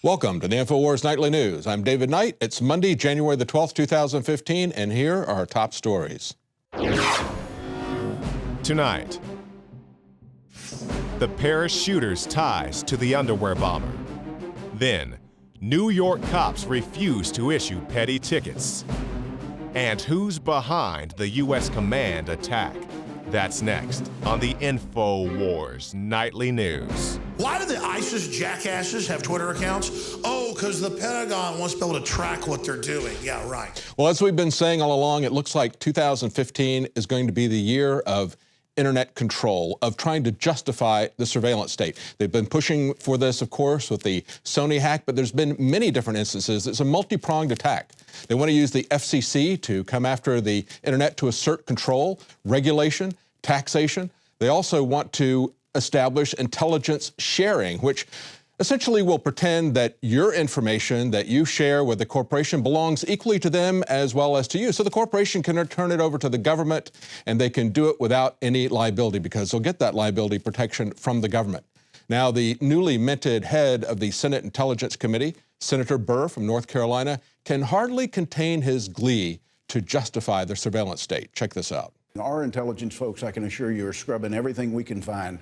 Welcome to the InfoWars Nightly News. I'm David Knight. It's Monday, January the 12th, 2015, and here are our top stories. Tonight, the Paris shooter's ties to the underwear bomber. Then, New York cops refuse to issue petty tickets. And who's behind the U.S. command attack? That's next on the InfoWars Nightly News. Why do the ISIS jackasses have Twitter accounts? Oh, because the Pentagon wants to be able to track what they're doing. Yeah, right. Well, as we've been saying all along, it looks like 2015 is going to be the year of internet control, of trying to justify the surveillance state. They've been pushing for this, of course, with the Sony hack, but there's been many different instances. It's a multi-pronged attack. They want to use the FCC to come after the internet to assert control, regulation, taxation. They also want to establish intelligence sharing, which essentially will pretend that your information that you share with the corporation belongs equally to them as well as to you. So the corporation can turn it over to the government, and they can do it without any liability because they'll get that liability protection from the government. Now, the newly minted head of the Senate Intelligence Committee, Senator Burr from North Carolina, can hardly contain his glee to justify the surveillance state. Check this out. Our intelligence folks, I can assure you, are scrubbing everything we can find.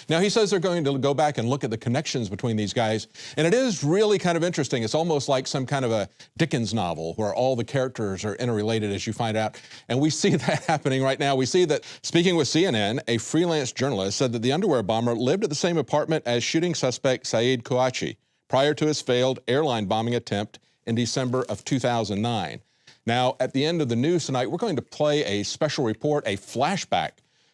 Now, he says they're going to go back and look at the connections between these guys, and it is really kind of interesting. It's almost like some kind of a Dickens novel where all the characters are interrelated, as you find out, and we see that happening right now. We see that, speaking with CNN, a freelance journalist said that the underwear bomber lived at the same apartment as shooting suspect Saeed Kouachi prior to his failed airline bombing attempt in December of 2009. Now, at the end of the news tonight, we're going to play a special report, a flashback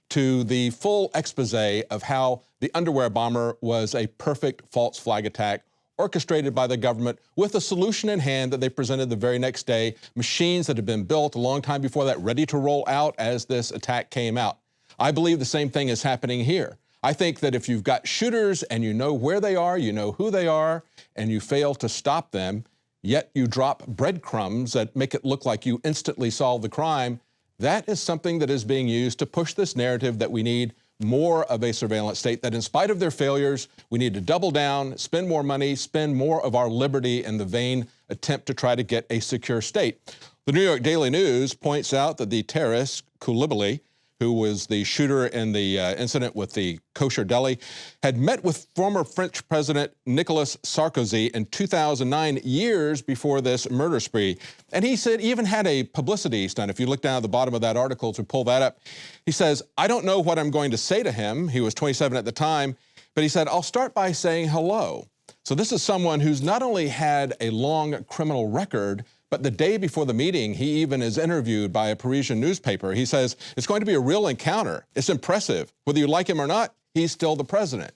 to the full expose of how the underwear bomber was a perfect false flag attack orchestrated by the government with a solution in hand that they presented the very next day, machines that had been built a long time before that, ready to roll out as this attack came out. I believe the same thing is happening here. I think that if you've got shooters and you know where they are, you know who they are, and you fail to stop them, yet you drop breadcrumbs that make it look like you instantly solve the crime, that is something that is being used to push this narrative that we need more of a surveillance state, that in spite of their failures, we need to double down, spend more money, spend more of our liberty in the vain attempt to try to get a secure state. The New York Daily News points out that the terrorist, Koulibaly, who was the shooter in the incident with the kosher deli, had met with former French President Nicolas Sarkozy in 2009, years before this murder spree. And he said, even had a publicity stunt. If you look down at the bottom of that article to pull that up, he says, I don't know what I'm going to say to him. He was 27 at the time, but he said, I'll start by saying hello. So this is someone who's not only had a long criminal record, but the day before the meeting, he even is interviewed by a Parisian newspaper. He says, it's going to be a real encounter. It's impressive. Whether you like him or not, he's still the president.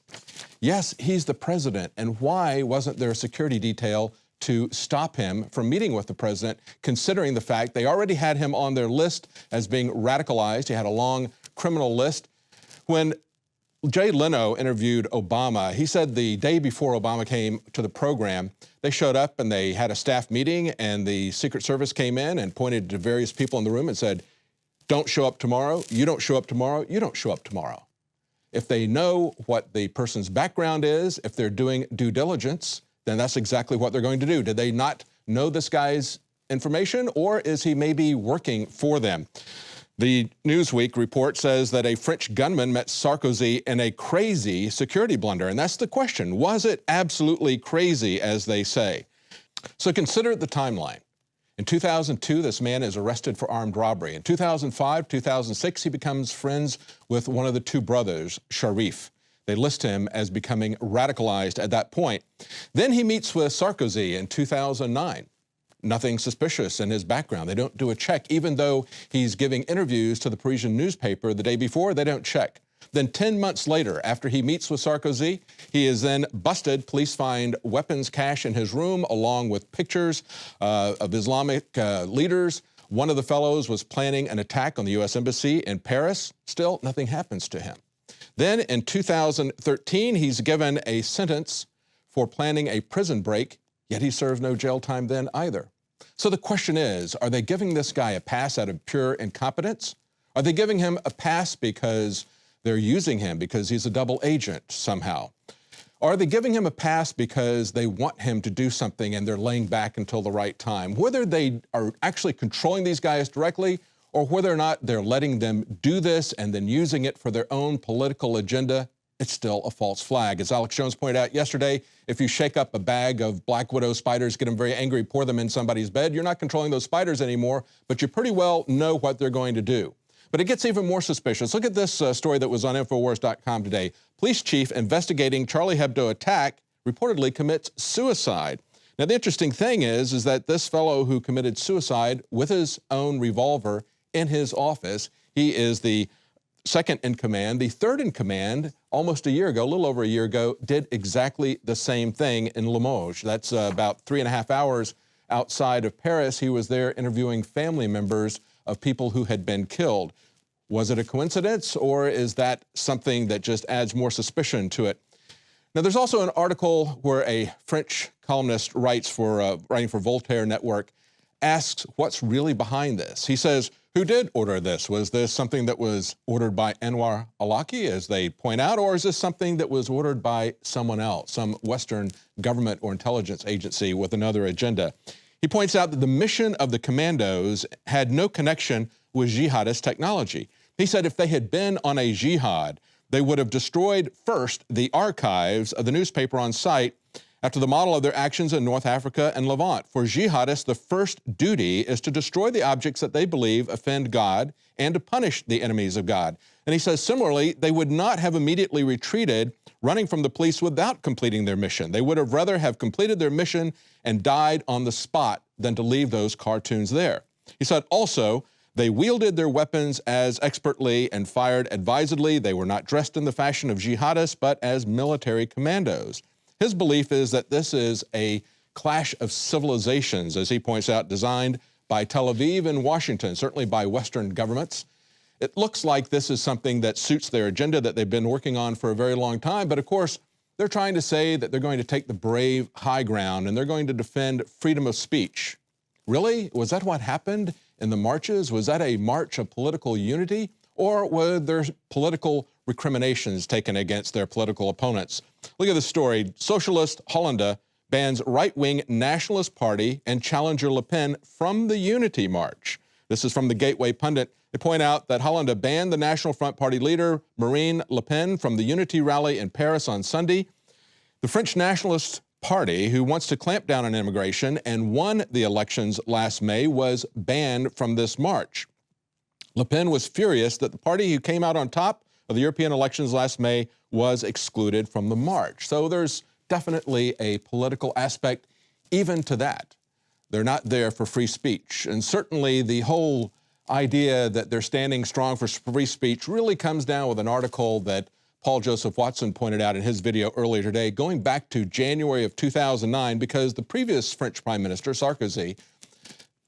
Yes, he's the president. And why wasn't there a security detail to stop him from meeting with the president, considering the fact they already had him on their list as being radicalized? He had a long criminal list. When Jay Leno interviewed Obama, he said the day before Obama came to the program, they showed up and they had a staff meeting, and the Secret Service came in and pointed to various people in the room and said, don't show up tomorrow, you don't show up tomorrow, you don't show up tomorrow. If they know what the person's background is, if they're doing due diligence, then that's exactly what they're going to do. Did they not know this guy's information, or is he maybe working for them? The Newsweek report says that a French gunman met Sarkozy in a crazy security blunder. And that's the question. Was it absolutely crazy, as they say? So consider the timeline. In 2002, this man is arrested for armed robbery. In 2005, 2006, he becomes friends with one of the two brothers, Sharif. They list him as becoming radicalized at that point. Then he meets with Sarkozy in 2009. Nothing suspicious in his background. They don't do a check. Even though he's giving interviews to the Parisian newspaper the day before, they don't check. Then 10 months later, after he meets with Sarkozy, he is then busted. Police find weapons cache in his room, along with pictures of Islamic leaders. One of the fellows was planning an attack on the U.S. Embassy in Paris. Still, nothing happens to him. Then in 2013, he's given a sentence for planning a prison break, yet he served no jail time then either. So the question is, are they giving this guy a pass out of pure incompetence? Are they giving him a pass because they're using him because he's a double agent somehow? Or are they giving him a pass because they want him to do something and they're laying back until the right time? Whether they are actually controlling these guys directly or whether or not they're letting them do this and then using it for their own political agenda, it's still a false flag. As Alex Jones pointed out yesterday, if you shake up a bag of black widow spiders, get them very angry, pour them in somebody's bed, you're not controlling those spiders anymore, but you pretty well know what they're going to do. But it gets even more suspicious. Look at this story that was on NoWorldOrder.com today. Police chief investigating Charlie Hebdo attack reportedly commits suicide. Now, the interesting thing is that this fellow who committed suicide with his own revolver in his office, he is the second in command. The third in command, almost a year ago, a little over a year ago, did exactly the same thing in Limoges. That's about 3.5 hours outside of Paris. He was there interviewing family members of people who had been killed. Was it a coincidence, or is that something that just adds more suspicion to it? Now, there's also an article where a French columnist writing for Voltaire Network asks what's really behind this. He says, who did order this? Was this something that was ordered by Anwar al-Awlaki, as they point out, or is this something that was ordered by someone else, some Western government or intelligence agency with another agenda? He points out that the mission of the commandos had no connection with jihadist technology. He said if they had been on a jihad, they would have destroyed first the archives of the newspaper on site after the model of their actions in North Africa and Levant. For jihadists, the first duty is to destroy the objects that they believe offend God and to punish the enemies of God. And he says similarly, they would not have immediately retreated, running from the police without completing their mission. They would have rather have completed their mission and died on the spot than to leave those cartoons there. He said also, they wielded their weapons as expertly and fired advisedly. They were not dressed in the fashion of jihadists, but as military commandos. His belief is that this is a clash of civilizations, as he points out, designed by Tel Aviv and Washington, certainly by Western governments. It looks like this is something that suits their agenda that they've been working on for a very long time, but of course, they're trying to say that they're going to take the brave high ground and they're going to defend freedom of speech. Really? Was that what happened in the marches? Was that a march of political unity? Or were there political recriminations taken against their political opponents? Look at this story. Socialist Hollande bans right-wing nationalist party and challenger Le Pen from the Unity March. This is from the Gateway Pundit. They point out that Hollande banned the National Front Party leader Marine Le Pen from the Unity rally in Paris on Sunday. The French Nationalist Party, who wants to clamp down on immigration and won the elections last May, was banned from this march. Le Pen was furious that the party who came out on top of the European elections last May was excluded from the march. So there's definitely a political aspect even to that. They're not there for free speech. And certainly the whole idea that they're standing strong for free speech really comes down with an article that Paul Joseph Watson pointed out in his video earlier today, going back to January of 2009, because the previous French Prime Minister, Sarkozy,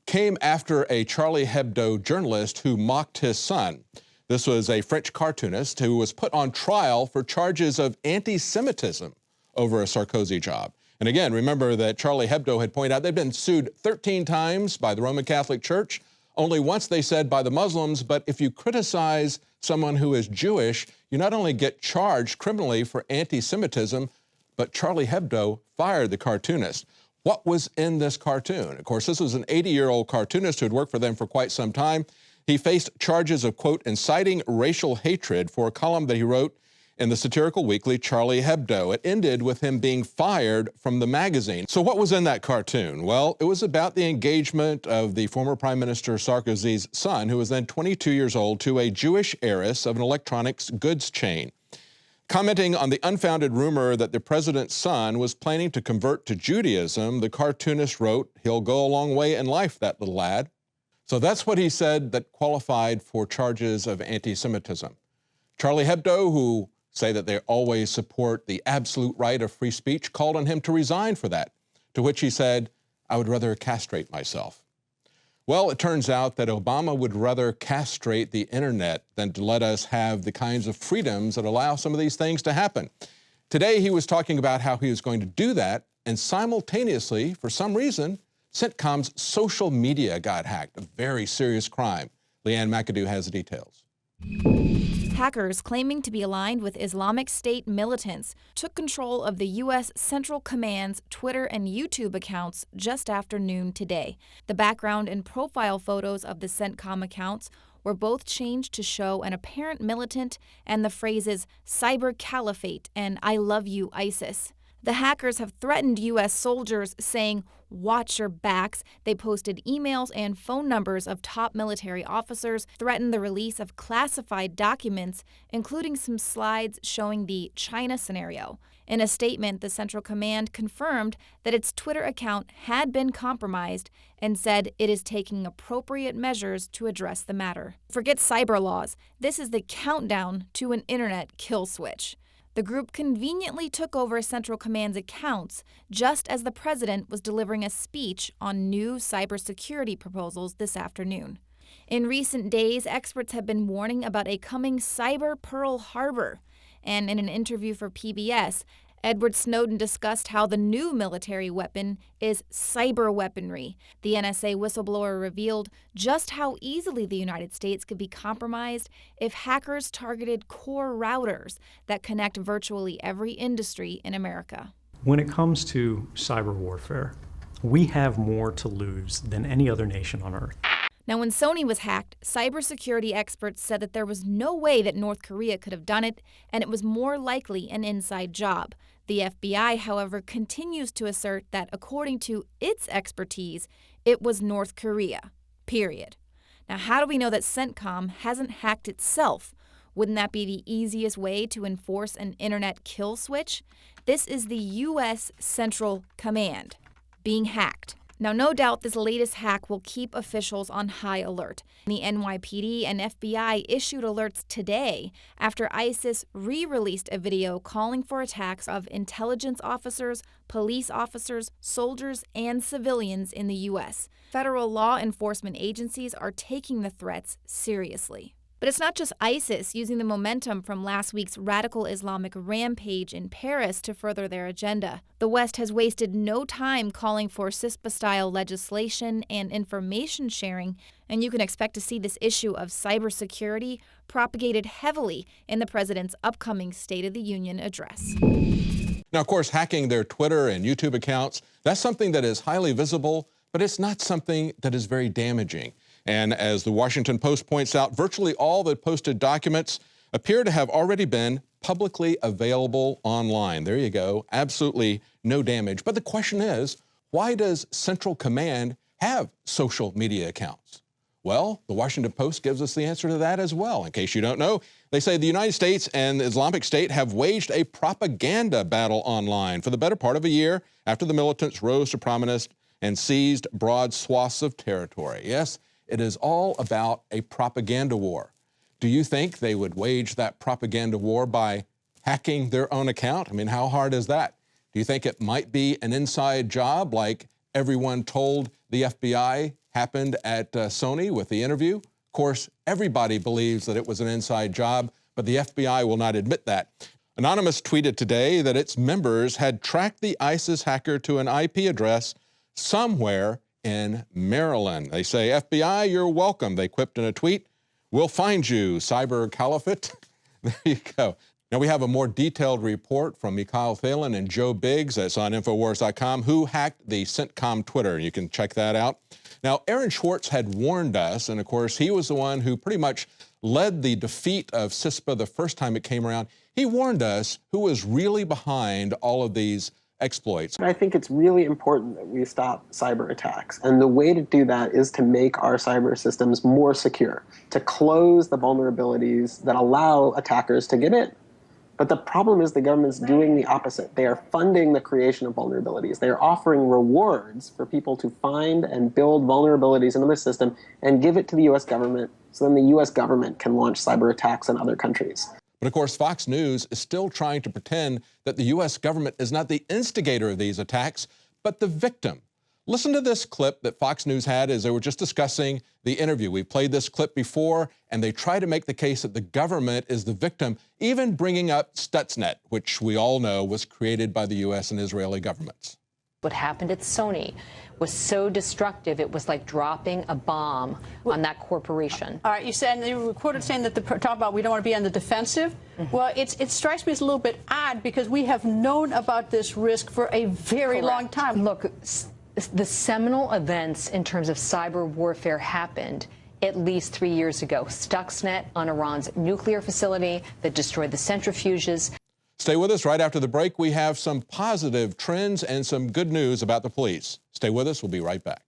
came after a Charlie Hebdo journalist who mocked his son. This was a French cartoonist who was put on trial for charges of anti-Semitism over a Sarkozy job. And again, remember that Charlie Hebdo had pointed out they'd been sued 13 times by the Roman Catholic Church. Only once, they said, by the Muslims. But if you criticize someone who is Jewish, you not only get charged criminally for anti-Semitism, but Charlie Hebdo fired the cartoonist. What was in this cartoon? Of course, this was an 80-year-old cartoonist who had worked for them for quite some time. He faced charges of, quote, inciting racial hatred for a column that he wrote in the satirical weekly Charlie Hebdo. It ended with him being fired from the magazine. So what was in that cartoon? Well, it was about the engagement of the former Prime Minister Sarkozy's son, who was then 22 years old, to a Jewish heiress of an electronics goods chain. Commenting on the unfounded rumor that the president's son was planning to convert to Judaism, the cartoonist wrote, "He'll go a long way in life, that little lad." So that's what he said that qualified for charges of anti-Semitism. Charlie Hebdo, who say that they always support the absolute right of free speech, called on him to resign for that, to which he said, "I would rather castrate myself." Well, it turns out that Obama would rather castrate the internet than to let us have the kinds of freedoms that allow some of these things to happen. Today, he was talking about how he was going to do that, and simultaneously, for some reason, CENTCOM's social media got hacked, a very serious crime. Leanne McAdoo has the details. Hackers claiming to be aligned with Islamic State militants took control of the U.S. Central Command's Twitter and YouTube accounts just after noon today. The background and profile photos of the CENTCOM accounts were both changed to show an apparent militant and the phrases CyberCaliphate and I love you, ISIS. The hackers have threatened U.S. soldiers, saying, "Watch your backs." They posted emails and phone numbers of top military officers, threatened the release of classified documents, including some slides showing the China scenario. In a statement, the Central Command confirmed that its Twitter account had been compromised and said it is taking appropriate measures to address the matter. Forget cyber laws. This is the countdown to an internet kill switch. The group conveniently took over Central Command's accounts just as the president was delivering a speech on new cybersecurity proposals this afternoon. In recent days, experts have been warning about a coming cyber Pearl Harbor. And in an interview for PBS, Edward Snowden discussed how the new military weapon is cyber weaponry. The NSA whistleblower revealed just how easily the United States could be compromised if hackers targeted core routers that connect virtually every industry in America. When it comes to cyber warfare, we have more to lose than any other nation on Earth. Now, when Sony was hacked, cybersecurity experts said that there was no way that North Korea could have done it, and it was more likely an inside job. The FBI, however, continues to assert that, according to its expertise, it was North Korea, period. Now, how do we know that CENTCOM hasn't hacked itself? Wouldn't that be the easiest way to enforce an internet kill switch? This is the U.S. Central Command being hacked. Now, no doubt this latest hack will keep officials on high alert. The NYPD and FBI issued alerts today after ISIS re-released a video calling for attacks of intelligence officers, police officers, soldiers, and civilians in the U.S. Federal law enforcement agencies are taking the threats seriously. But it's not just ISIS using the momentum from last week's radical Islamic rampage in Paris to further their agenda. The West has wasted no time calling for CISPA-style legislation and information sharing, and you can expect to see this issue of cybersecurity propagated heavily in the president's upcoming State of the Union address. Now, of course, hacking their Twitter and YouTube accounts, that's something that is highly visible, but it's not something that is very damaging. And as the Washington Post points out, virtually all the posted documents appear to have already been publicly available online. There you go, absolutely no damage. But the question is, why does Central Command have social media accounts? Well, the Washington Post gives us the answer to that as well. In case you don't know, they say the United States and the Islamic State have waged a propaganda battle online for the better part of a year after the militants rose to prominence and seized broad swaths of territory. Yes, it is all about a propaganda war. Do you think they would wage that propaganda war by hacking their own account? I mean, how hard is that? Do you think it might be an inside job like everyone told the FBI happened at Sony with the interview? Of course, everybody believes that it was an inside job, but the FBI will not admit that. Anonymous tweeted today that its members had tracked the ISIS hacker to an IP address somewhere in Maryland. They say, FBI, you're welcome. They quipped in a tweet, "We'll find you, CyberCaliphate." There you go. Now we have a more detailed report from Mikhail Thalen and Joe Biggs, that's on Infowars.com, who hacked the CENTCOM Twitter. You can check that out. Now, Aaron Schwartz had warned us, and of course, he was the one who pretty much led the defeat of CISPA the first time it came around. He warned us who was really behind all of these exploits. I think it's really important that we stop cyber attacks. And the way to do that is to make our cyber systems more secure, to close the vulnerabilities that allow attackers to get in. But the problem is the government's doing the opposite. They are funding the creation of vulnerabilities. They are offering rewards for people to find and build vulnerabilities into the system and give it to the U.S. government so then the U.S. government can launch cyber attacks in other countries. But of course, Fox News is still trying to pretend that the U.S. government is not the instigator of these attacks, but the victim. Listen to this clip that Fox News had as they were just discussing the interview. We played this clip before, and they try to make the case that the government is the victim, even bringing up Stuxnet, which we all know was created by the U.S. and Israeli governments. What happened at Sony was so destructive, it was like dropping a bomb on that corporation. All right, you said, and you were quoted saying that talk about we don't want to be on the defensive. Well, it strikes me as a little bit odd because we have known about this risk for a very long time. Look, the seminal events in terms of cyber warfare happened at least 3 years ago. Stuxnet on Iran's nuclear facility that destroyed the centrifuges. Stay with us. Right after the break, we have some positive trends and some good news about the police. Stay with us. We'll be right back.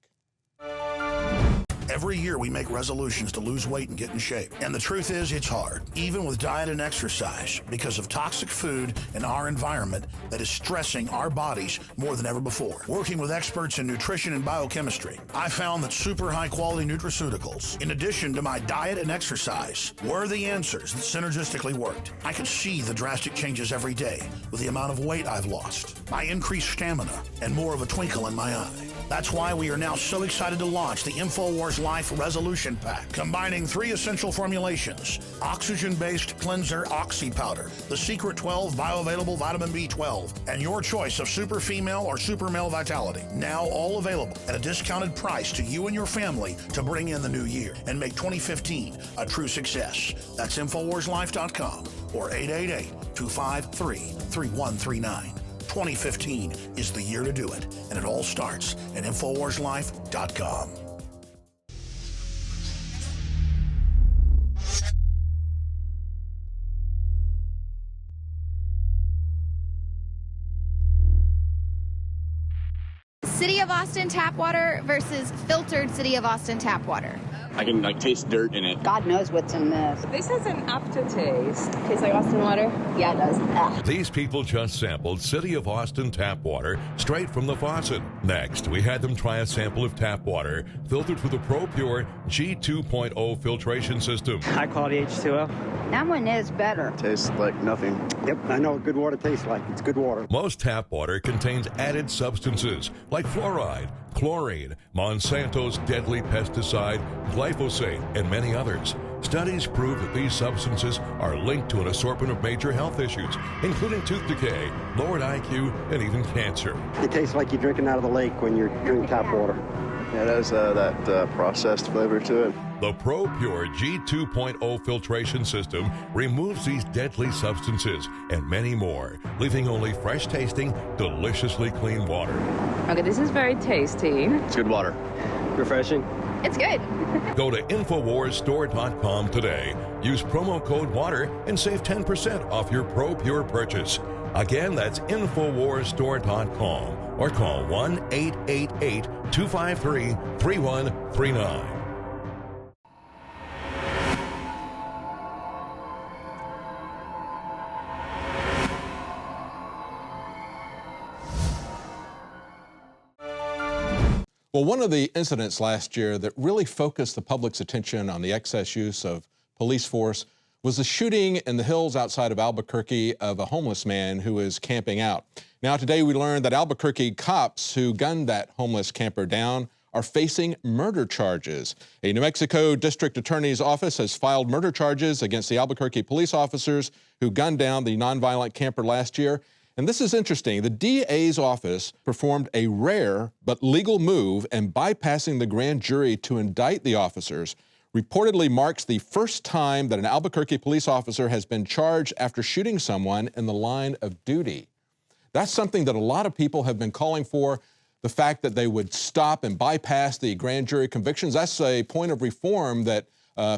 Every year we make resolutions to lose weight and get in shape. And the truth is, it's hard, even with diet and exercise, because of toxic food in our environment that is stressing our bodies more than ever before. Working with experts in nutrition and biochemistry, I found that super high-quality nutraceuticals, in addition to my diet and exercise, were the answers that synergistically worked. I could see the drastic changes every day with the amount of weight I've lost, my increased stamina, and more of a twinkle in my eye. That's why we are now so excited to launch the InfoWars Life Resolution Pack, combining 3 essential formulations: oxygen-based cleanser Oxy Powder, the Secret 12 bioavailable vitamin B12, and your choice of super female or super male vitality. Now all available at a discounted price to you and your family to bring in the new year and make 2015 a true success. That's InfoWarsLife.com or 888-253-3139. 2015 is the year to do it, and it all starts at InfoWarsLife.com. City of Austin tap water versus filtered City of Austin tap water. I can taste dirt in it. God knows what's in this. This has an aftertaste. Tastes like Austin water? Yeah, it does. Ugh. These people just sampled City of Austin tap water straight from the faucet. Next, we had them try a sample of tap water filtered through the ProPure G2.0 filtration system. High quality H2O. That one is better. Tastes like nothing. Yep, I know what good water tastes like. It's good water. Most tap water contains added substances like fluoride, chlorine, Monsanto's deadly pesticide, glyphosate, and many others. Studies prove that these substances are linked to an assortment of major health issues, including tooth decay, lowered IQ, and even cancer. It tastes like you're drinking out of the lake when you're drinking tap water. Yeah, it has that processed flavor to it. The ProPure G2.0 filtration system removes these deadly substances and many more, leaving only fresh-tasting, deliciously clean water. Okay, this is very tasty. It's good water. Refreshing. It's good. Go to InfoWarsStore.com today. Use promo code WATER and save 10% off your ProPure purchase. Again, that's InfoWarsStore.com or call 1-888-253-3139. Well, one of the incidents last year that really focused the public's attention on the excess use of police force was the shooting in the hills outside of Albuquerque of a homeless man who was camping out. Now, today we learned that Albuquerque cops who gunned that homeless camper down are facing murder charges. A New Mexico District Attorney's Office has filed murder charges against the Albuquerque police officers who gunned down the nonviolent camper last year. And this is interesting. The DA's office performed a rare but legal move, and bypassing the grand jury to indict the officers reportedly marks the first time that an Albuquerque police officer has been charged after shooting someone in the line of duty. That's something that a lot of people have been calling for, the fact that they would stop and bypass the grand jury convictions. That's a point of reform that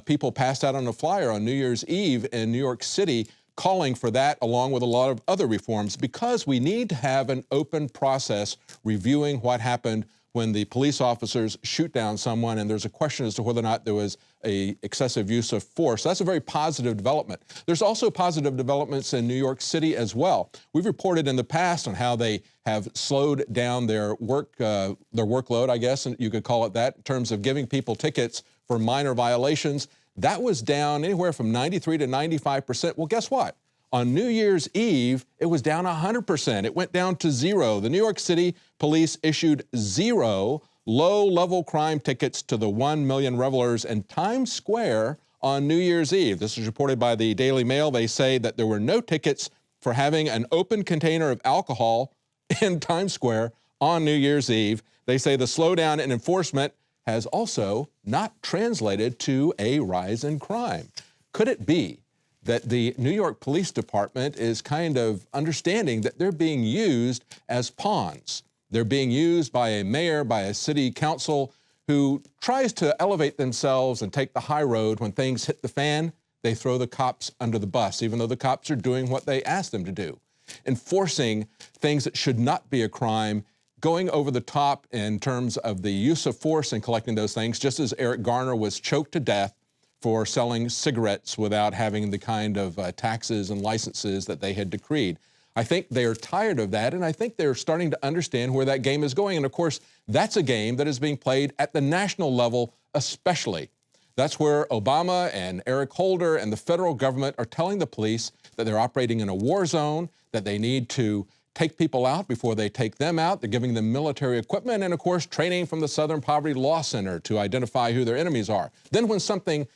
people passed out on a flyer on New Year's Eve in New York City, calling for that along with a lot of other reforms, because we need to have an open process reviewing what happened when the police officers shoot down someone and there's a question as to whether or not there was a excessive use of force. That's a very positive development. There's also positive developments in New York City as well. We've reported in the past on how they have slowed down their workload, I guess, and you could call it that, in terms of giving people tickets for minor violations. That was down anywhere from 93 to 95%. Well, guess what? On New Year's Eve, it was down 100%. It went down to zero. The New York City police issued 0 low-level crime tickets to the 1 million revelers in Times Square on New Year's Eve. This is reported by the Daily Mail. They say that there were no tickets for having an open container of alcohol in Times Square on New Year's Eve. They say the slowdown in enforcement has also not translated to a rise in crime. Could it be that the New York Police Department is kind of understanding that they're being used as pawns? They're being used by a mayor, by a city council who tries to elevate themselves and take the high road. When things hit the fan, they throw the cops under the bus, even though the cops are doing what they asked them to do. Enforcing things that should not be a crime, going over the top in terms of the use of force and collecting those things, just as Eric Garner was choked to death for selling cigarettes without having the kind of taxes and licenses that they had decreed. I think they're tired of that, and I think they're starting to understand where that game is going. And of course, that's a game that is being played at the national level especially. That's where Obama and Eric Holder and the federal government are telling the police that they're operating in a war zone, that they need to take people out before they take them out. They're giving them military equipment and, of course, training from the Southern Poverty Law Center to identify who their enemies are. Then when something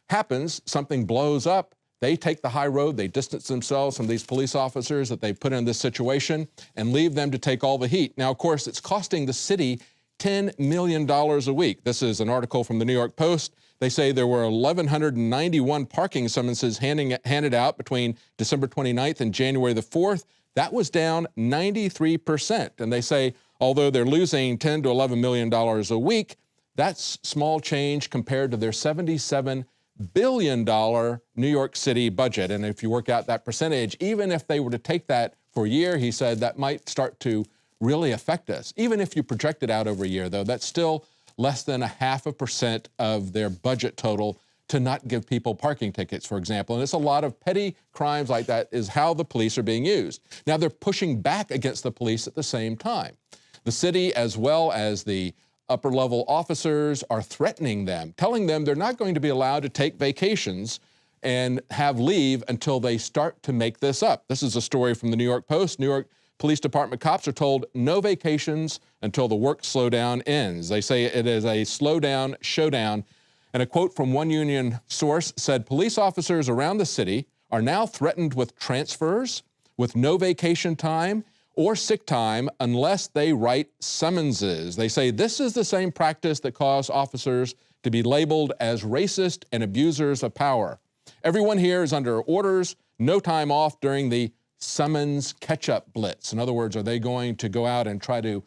happens, something blows up, they take the high road, they distance themselves from these police officers that they put in this situation and leave them to take all the heat. Now, of course, it's costing the city $10 million a week. This is an article from the New York Post. They say there were 1,191 parking summonses handed out between December 29th and January the 4th. That was down 93%. And they say, although they're losing $10 to $11 million a week, that's small change compared to their $77 billion New York City budget. And if you work out that percentage, even if they were to take that for a year, he said that might start to really affect us. Even if you project it out over a year, though, that's still less than 0.5% of their budget total to not give people parking tickets, for example. And it's a lot of petty crimes like that is how the police are being used. Now, they're pushing back against the police at the same time. The city, as well as the upper-level officers, are threatening them, telling them they're not going to be allowed to take vacations and have leave until they start to make this up. This is a story from the New York Post. New York Police Department cops are told no vacations until the work slowdown ends. They say it is a slowdown showdown. And a quote from one union source said, police officers around the city are now threatened with transfers, with no vacation time or sick time unless they write summonses. They say this is the same practice that caused officers to be labeled as racist and abusers of power. Everyone here is under orders, no time off during the summons catch-up blitz. In other words, are they going to go out and try to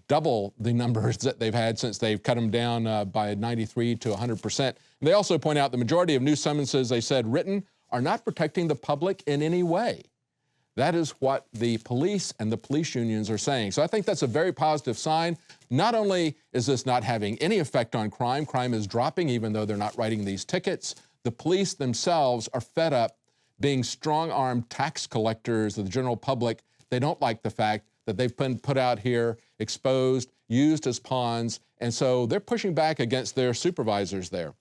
double the numbers that they've had since they've cut them down by 93 to 100%? And they also point out the majority of new summonses, they said, written, are not protecting the public in any way. That is what the police and the police unions are saying. So I think that's a very positive sign. Not only is this not having any effect on crime, crime is dropping even though they're not writing these tickets. The police themselves are fed up being strong-armed tax collectors of the general public. They don't like the fact that they've been put out here, exposed, used as pawns, and so they're pushing back against their supervisors there.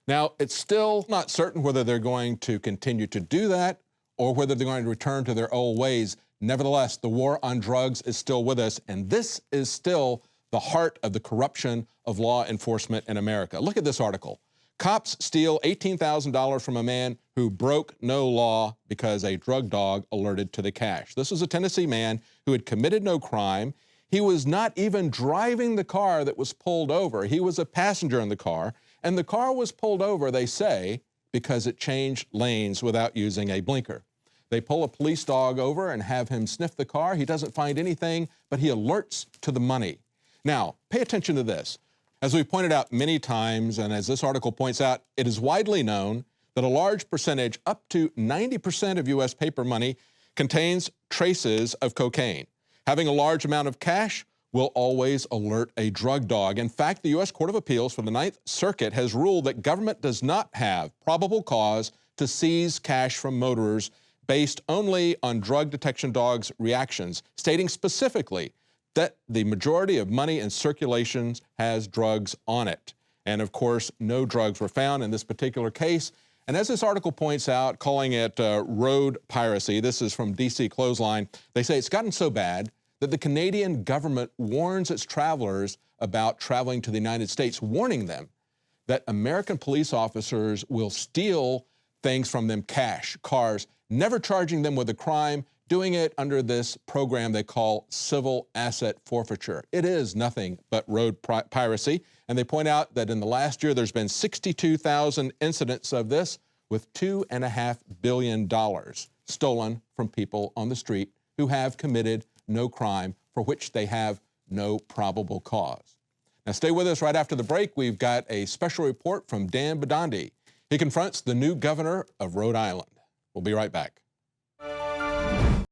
Now, it's still not certain whether they're going to continue to do that or whether they're going to return to their old ways. Nevertheless, the war on drugs is still with us, and this is still the heart of the corruption of law enforcement in America. Look at this article. Cops steal $18,000 from a man who broke no law because a drug dog alerted to the cache. This is a Tennessee man who had committed no crime. He was not even driving the car that was pulled over. He was a passenger in the car, and the car was pulled over, they say, because it changed lanes without using a blinker. They pull a police dog over and have him sniff the car. He doesn't find anything, but he alerts to the money. Now, pay attention to this. As we pointed out many times, and as this article points out, it is widely known that a large percentage, up to 90% of U.S. paper money, contains traces of cocaine. Having a large amount of cash will always alert a drug dog. In fact, the U.S. Court of Appeals for the Ninth Circuit has ruled that government does not have probable cause to seize cash from motorers based only on drug detection dogs' reactions, stating specifically that the majority of money in circulation has drugs on it. And of course, no drugs were found in this particular case. And as this article points out, calling it road piracy, this is from DC Clothesline, they say it's gotten so bad that the Canadian government warns its travelers about traveling to the United States, warning them that American police officers will steal things from them, cash, cars, never charging them with a crime, doing it under this program they call civil asset forfeiture. It is nothing but road piracy, and they point out that in the last year there's been 62,000 incidents of this, with $2.5 billion stolen from people on the street who have committed no crime for which they have no probable cause. Now stay with us. Right after the break, we've got a special report from Dan Bidandi. He confronts the new governor of Rhode Island. We'll be right back.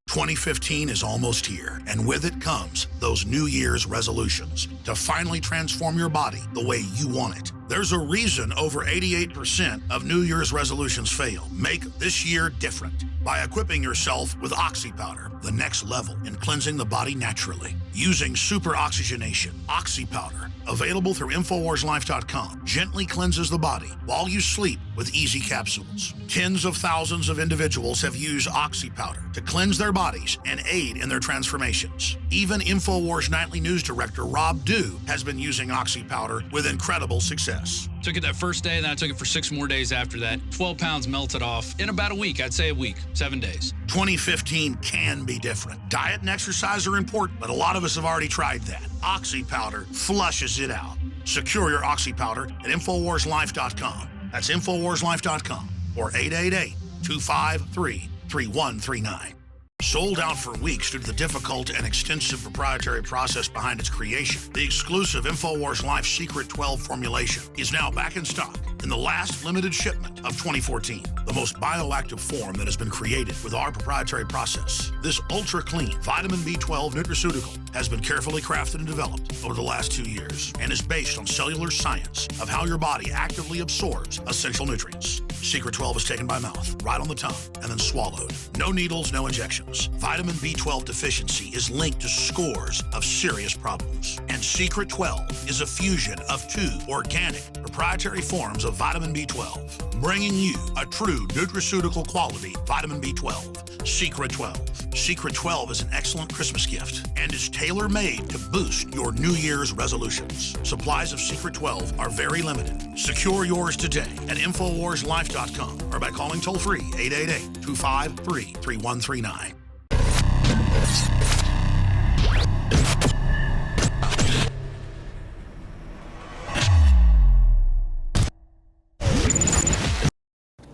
2015 is almost here, and with it comes those New Year's resolutions to finally transform your body the way you want it. There's a reason over 88% of New Year's resolutions fail. Make this year different by equipping yourself with Oxy Powder, the next level in cleansing the body naturally. Using super oxygenation, Oxy Powder, available through InfoWarsLife.com, gently cleanses the body while you sleep with easy capsules. Tens of thousands of individuals have used Oxy Powder to cleanse their bodies and aid in their transformations. Even InfoWars Nightly News Director Rob Dew has been using Oxy Powder with incredible success. Took it that first day, then I took it for 6 more days after that. 12 pounds melted off in about a week. I'd say a week, 7 days. 2015 can be different. Diet and exercise are important, but a lot of us have already tried that. Oxy Powder flushes it out. Secure your Oxy Powder at InfoWarsLife.com. That's InfoWarsLife.com or 888-253-3139. Sold out for weeks due to the difficult and extensive proprietary process behind its creation, the exclusive InfoWars Life Secret 12 formulation is now back in stock in the last limited shipment of 2014. The most bioactive form that has been created with our proprietary process. This ultra-clean vitamin B12 nutraceutical has been carefully crafted and developed over the last 2 years and is based on cellular science of how your body actively absorbs essential nutrients. Secret 12 is taken by mouth, right on the tongue, and then swallowed. No needles, no injections. Vitamin B12 deficiency is linked to scores of serious problems. And Secret 12 is a fusion of 2 organic, proprietary forms of vitamin B12, bringing you a true nutraceutical quality vitamin B12. Secret 12. Secret 12 is an excellent Christmas gift and is tailor-made to boost your New Year's resolutions. Supplies of Secret 12 are very limited. Secure yours today at InfoWarsLife.com or by calling toll-free 888-253-3139.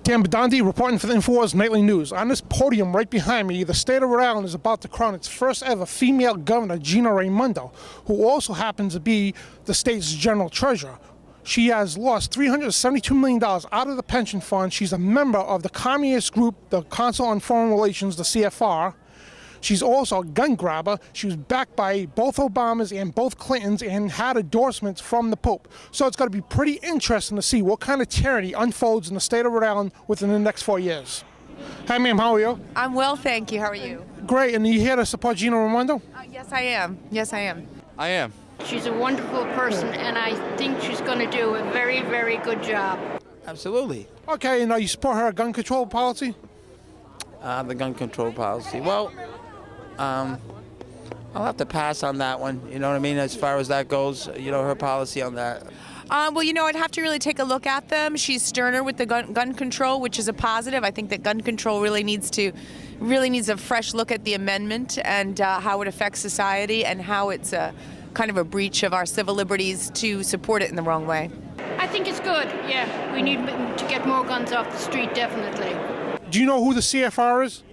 Dan Bidandi reporting for the InfoWars Nightly News. On this podium right behind me, the state of Rhode Island is about to crown its first ever female governor, Gina Raimondo, who also happens to be the state's general treasurer. She has lost $372 million out of the pension fund. She's a member of the communist group, the Council on Foreign Relations, the CFR. She's also a gun grabber. She was backed by both Obamas and both Clintons and had endorsements from the Pope. So it's going to be pretty interesting to see what kind of tyranny unfolds in the state of Rhode Island within the next 4 years. Hi, ma'am. How are you? I'm well, thank you. How are you? Great. And you here to support Gina Raimondo? Yes, I am. Yes, I am. I am. She's a wonderful person, and I think she's going to do a very, very good job. Absolutely. Okay, and you support her gun control policy? The gun control policy. Well, I'll have to pass on that one. You know what I mean? As far as that goes, you know, her policy on that. Well, you know, I'd have to really take a look at them. She's sterner with the gun control, which is a positive. I think that gun control really needs a fresh look at the amendment and how it affects society and how it's a kind of a breach of our civil liberties to support it in the wrong way. I think it's good, yeah. We need to get more guns off the street, definitely. Do you know who the CFR is?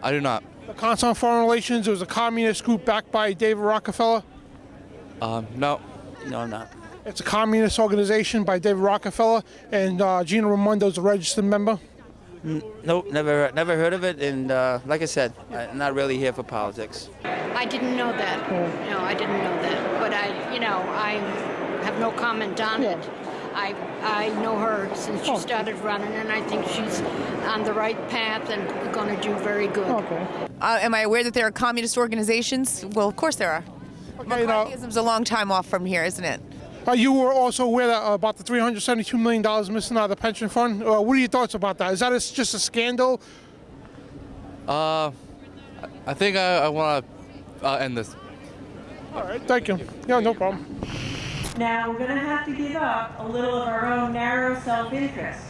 I do not. The Council on Foreign Relations. It was a communist group backed by David Rockefeller. No, I'm not. It's a communist organization by David Rockefeller, and Gina Raimondo is a registered member. Nope, never heard of it. And like I said, I'm not really here for politics. I didn't know that. No, I didn't know that. But I have no comment on it. I know her since she started running, and I think she's on the right path and going to do very good. Okay. Am I aware that there are communist organizations? Well, of course there are. Okay, McCarthyism's a long time off from here, isn't it? You were also aware that, about the $372 million missing out of the pension fund. What are your thoughts about that? Is that just a scandal? I think I want to end this. All right, thank you. Yeah, no problem. Now we're going to have to give up a little of our own narrow self-interest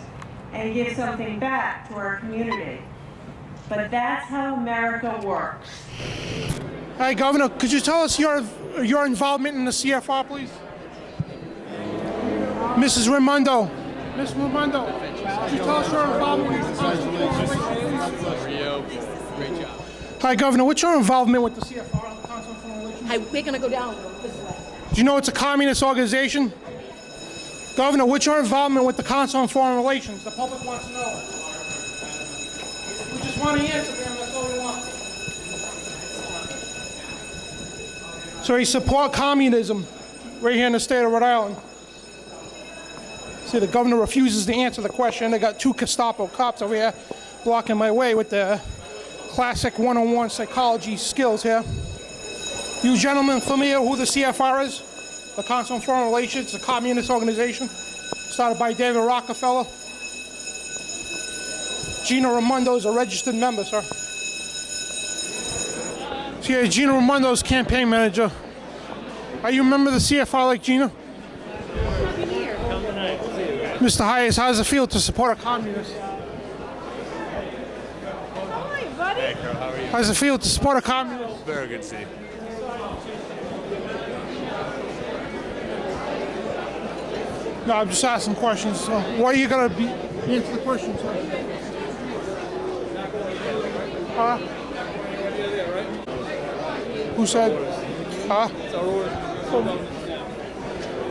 and give something back to our community. but that's how America works. Hi, Governor. Could you tell us your involvement in the CFR, please? Mrs. Raimondo. Ms. Raimondo, could you tell us your involvement with the CFR? Great job. Hi, Governor. What's your involvement with the CFR, the Council on Foreign Relations? Hi, we're going to go down this way. Do you know it's a communist organization? Governor, what's your involvement with the Council on Foreign Relations? The public wants to know. We just want to answer them. That's all we want. So you support communism right here in the state of Rhode Island. See, the governor refuses to answer the question. They got two Gestapo cops over here blocking my way with the classic 101 psychology skills here. You gentlemen familiar who the CFR is? The Council on Foreign Relations, a communist organization started by David Rockefeller. Gina Raimondo is a registered member, sir. So yeah, Gina Raimondo's campaign manager. Are you a member of the CFR like Gina? Mr. Hayes, how does it feel to support a communist? Hi, buddy. Hey, Carl, how are you? How does it feel to support a communist? Very good to see you. No, I'm just asking questions. So why are you gonna answer the questions? Who said? Huh? It's our order.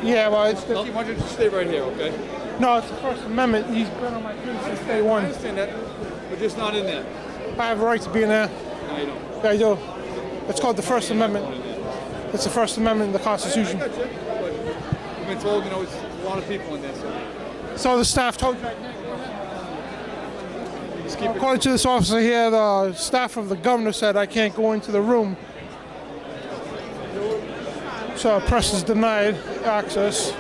Yeah, well, it's Why don't you just stay right here, okay? no, it's the First Amendment. He's been on my case since day I one. understand that. We're just not in there. I have a right to be in there. No, you don't. Yeah, I do. It's called the First Amendment. It's the First Amendment in the Constitution. I got you. But I've been told, it's a lot of people in there, so So the staff told you I can't go in there? just keep it. According to this officer here, the staff of the governor said I can't go into the room. So press is denied access.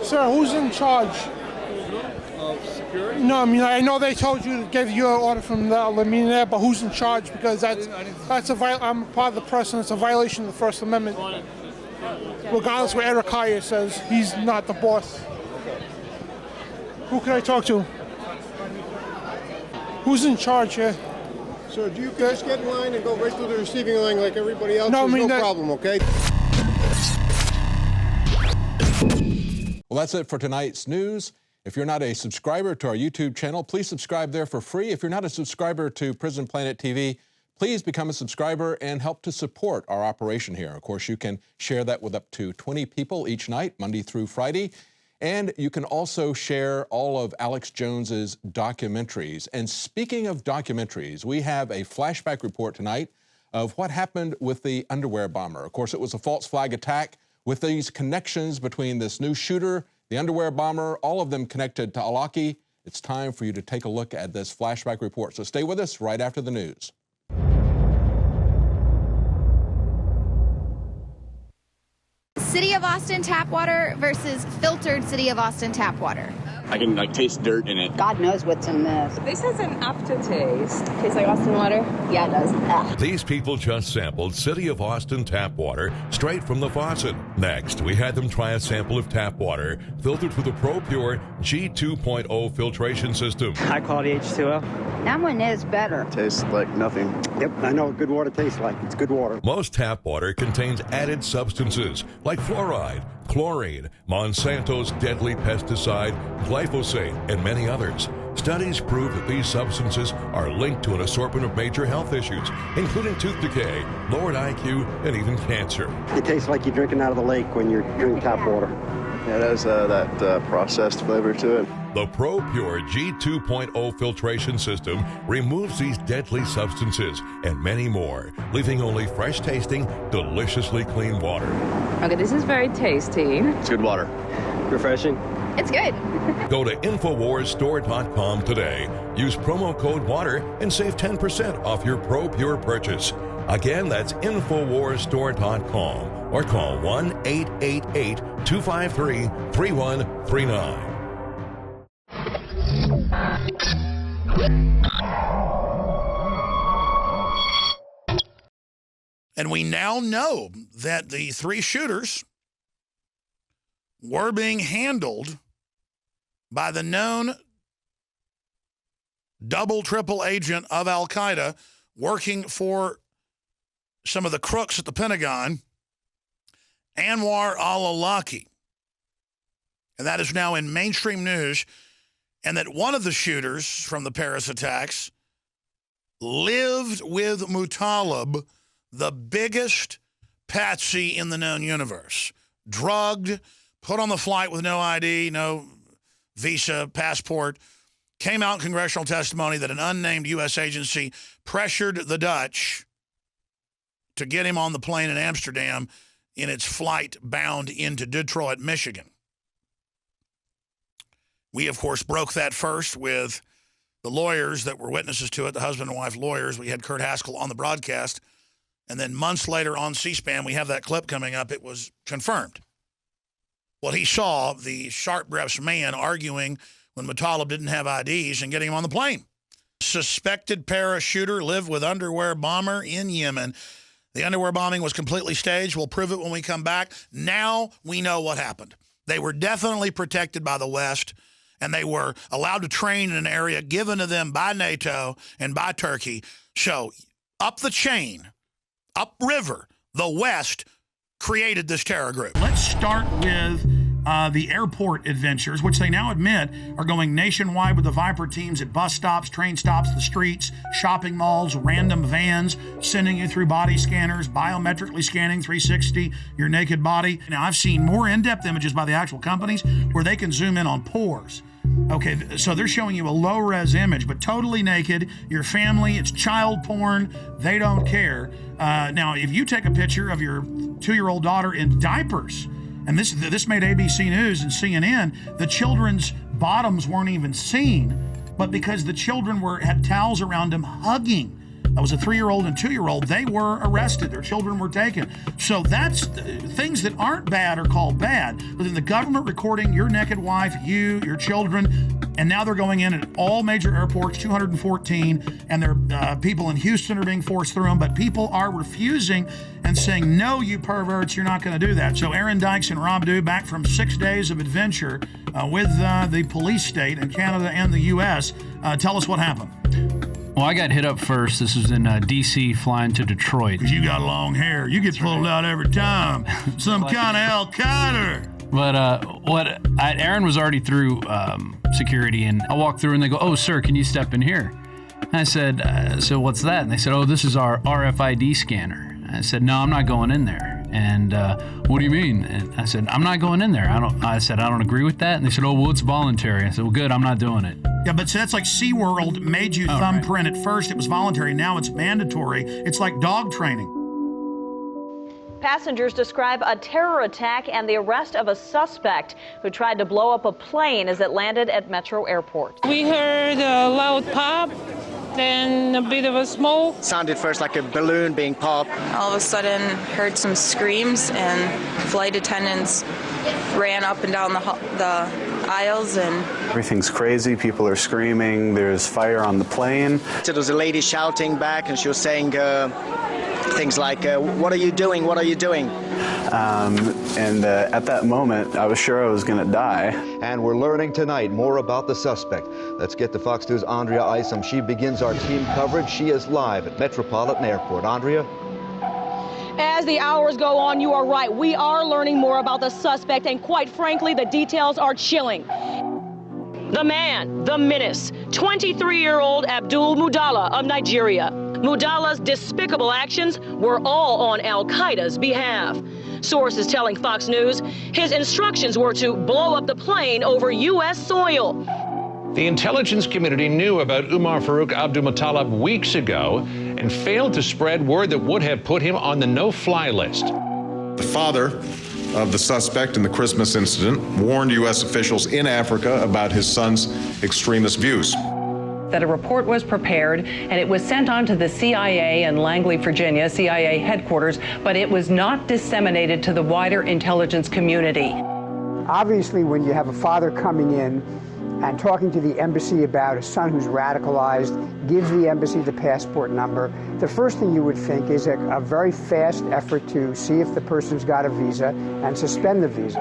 Sir, who's in charge? Security? No, I mean, I know they told you to give you an order from the meeting there, but who's in charge? Because that's I'm part of the press, and it's a violation of the First Amendment. Regardless of what Eric Heyer says, he's not the boss. Who can I talk to? Who's in charge here? Sir, do you just get in line and go right through the receiving line like everybody else? No, I mean no problem, okay? Well, that's it for tonight's news. If you're not a subscriber to our YouTube channel, please subscribe there for free. If you're not a subscriber to Prison Planet TV, please become a subscriber and help to support our operation here. Of course, you can share that with up to 20 people each night, Monday through Friday. And you can also share all of Alex Jones's documentaries. And speaking of documentaries, we have a flashback report tonight of what happened with the underwear bomber. Of course, it was a false flag attack with these connections between this new shooter, the underwear bomber, all of them connected to Alaki. It's time for you to take a look at this flashback report. So stay with us right after the news. City of Austin tap water versus filtered City of Austin tap water. I can taste dirt in it. God knows what's in this. This has an aftertaste. Tastes like Austin water? Yeah, it does. Ugh. These people just sampled City of Austin tap water straight from the faucet. Next, we had them try a sample of tap water filtered through the Pro Pure G2.0 filtration system. High quality H2O. That one is better. Tastes like nothing. Yep, I know what good water tastes like. It's good water. Most tap water contains added substances like fluoride, chlorine, Monsanto's deadly pesticide, glyphosate, and many others. Studies prove that these substances are linked to an assortment of major health issues, including tooth decay, lowered IQ, and even cancer. It tastes like you're drinking out of the lake when you're drinking tap water. Yeah, it has that processed flavor to it. The Pro Pure G2.0 filtration system removes these deadly substances and many more, leaving only fresh-tasting, deliciously clean water. Okay, this is very tasty. It's good water. Refreshing. It's good. Go to InfoWarsStore.com today. Use promo code WATER and save 10% off your Pro Pure purchase. Again, that's InfoWarsStore.com or call 1-888-253-3139. And we now know that the three shooters were being handled by the known double, triple agent of Al-Qaeda working for some of the crooks at the Pentagon, Anwar al-Awlaki. And that is now in mainstream news. And that one of the shooters from the Paris attacks lived with Muttalib, the biggest patsy in the known universe. Drugged, put on the flight with no ID, no visa, passport. Came out in congressional testimony that an unnamed U.S. agency pressured the Dutch to get him on the plane in Amsterdam in its flight bound into Detroit, Michigan. We, of course, broke that first with the lawyers that were witnesses to it, the husband and wife lawyers. We had Kurt Haskell on the broadcast. And then months later on C-SPAN, we have that clip coming up. It was confirmed. What he saw, the sharp-dressed man arguing when Muttalib didn't have IDs and getting him on the plane. Suspected parachuter lived with underwear bomber in Yemen. The underwear bombing was completely staged. We'll prove it when we come back. Now we know what happened. They were definitely protected by the West, and they were allowed to train in an area given to them by NATO and by Turkey. So up the chain, upriver, the West created this terror group. Let's start with the airport adventures, which they now admit are going nationwide with the Viper teams at bus stops, train stops, the streets, shopping malls, random vans, sending you through body scanners, biometrically scanning 360 your naked body. Now, I've seen more in-depth images by the actual companies where they can zoom in on pores. Okay, so they're showing you a low-res image, but totally naked, your family, it's child porn, they don't care. Now, if you take a picture of your 2-year-old daughter in diapers, and this made ABC News and CNN, the children's bottoms weren't even seen, but because the children had towels around them hugging. That was a 3-year-old and 2-year-old. They were arrested. Their children were taken. So that's things that aren't bad are called bad. But then the government recording your naked wife, you, your children, and now they're going in at all major airports, 214, and there people in Houston are being forced through them, but people are refusing and saying, no, you perverts, you're not going to do that. So Aaron Dykes and Rob Dew, back from 6 days of adventure with the police state in Canada and the U.S. Tell us what happened. Well, I got hit up first. This was in D.C. flying to Detroit. Because you got long hair. You get pulled out every time. Some kind of Al-Qaeda. But Aaron was already through security, and I walked through, and they go, oh, sir, can you step in here? And I said, so what's that? And they said, oh, this is our RFID scanner. And I said, no, I'm not going in there. And what do you mean? And I said, I'm not going in there. I said, I don't agree with that. And they said, oh, well, it's voluntary. I said, well, good, I'm not doing it. Yeah, but so that's like SeaWorld made you thumbprint at first. It was voluntary. Now it's mandatory. It's like dog training. Passengers describe a terror attack and the arrest of a suspect who tried to blow up a plane as it landed at Metro Airport. We heard a loud pop, then a bit of a smoke. Sounded first like a balloon being popped. All of a sudden, heard some screams, and flight attendants ran up and down the aisles, and everything's crazy. People are screaming. There's fire on the plane. So there was a lady shouting back, and she was saying things like, what are you doing? What are you doing? At that moment, I was sure I was going to die. And we're learning tonight more about the suspect. Let's get to Fox News' Andrea Isom. She begins our team coverage. She is live at Metropolitan Airport. Andrea? As the hours go on, you are right. We are learning more about the suspect, and quite frankly, the details are chilling. The man, the menace, 23-year-old Abdul Mudala of Nigeria. Mudala's despicable actions were all on Al-Qaeda's behalf. Sources telling Fox News his instructions were to blow up the plane over U.S. soil. The intelligence community knew about Umar Farouk Abdulmuttalib weeks ago and failed to spread word that would have put him on the no-fly list. The father of the suspect in the Christmas incident warned U.S. officials in Africa about his son's extremist views. That a report was prepared and it was sent on to the CIA in Langley, Virginia, CIA headquarters, but it was not disseminated to the wider intelligence community. Obviously, when you have a father coming in and talking to the embassy about a son who's radicalized, gives the embassy the passport number, the first thing you would think is a very fast effort to see if the person's got a visa and suspend the visa.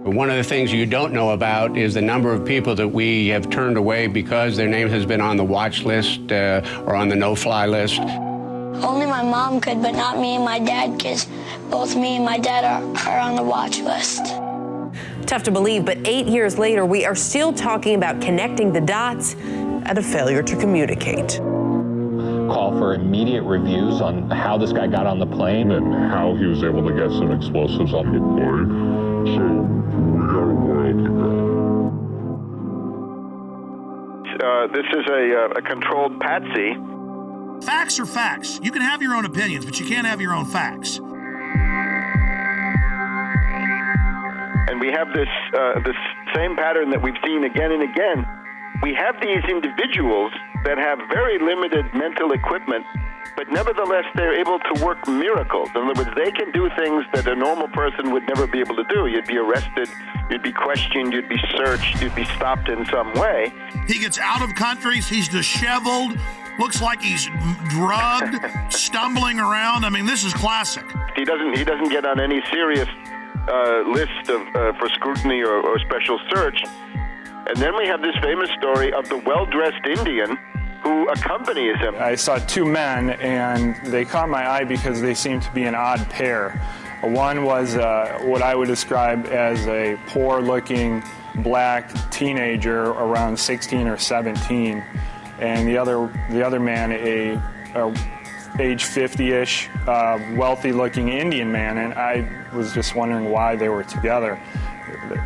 One of the things you don't know about is the number of people that we have turned away because their name has been on the watch list or on the no-fly list. Only my mom could, but not me and my dad, because both me and my dad are on the watch list. Tough to believe, but 8 years later, we are still talking about connecting the dots at a failure to communicate. Call for immediate reviews on how this guy got on the plane and how he was able to get some explosives on the plane. So we got a world to go. This is a controlled patsy. Facts are facts. You can have your own opinions, but you can't have your own facts. And we have this same pattern that we've seen again and again. We have these individuals that have very limited mental equipment, but nevertheless they're able to work miracles. In other words, they can do things that a normal person would never be able to do. You'd be arrested, you'd be questioned, you'd be searched, you'd be stopped in some way. He gets out of countries, he's disheveled, looks like he's drugged, stumbling around. I mean, this is classic. He doesn't get on any serious list for scrutiny or special search. And then we have this famous story of the well-dressed Indian who accompanies him. I saw two men, and they caught my eye because they seemed to be an odd pair. One was what I would describe as a poor-looking black teenager around 16 or 17, and the other man, a age 50-ish, wealthy-looking Indian man, and I was just wondering why they were together.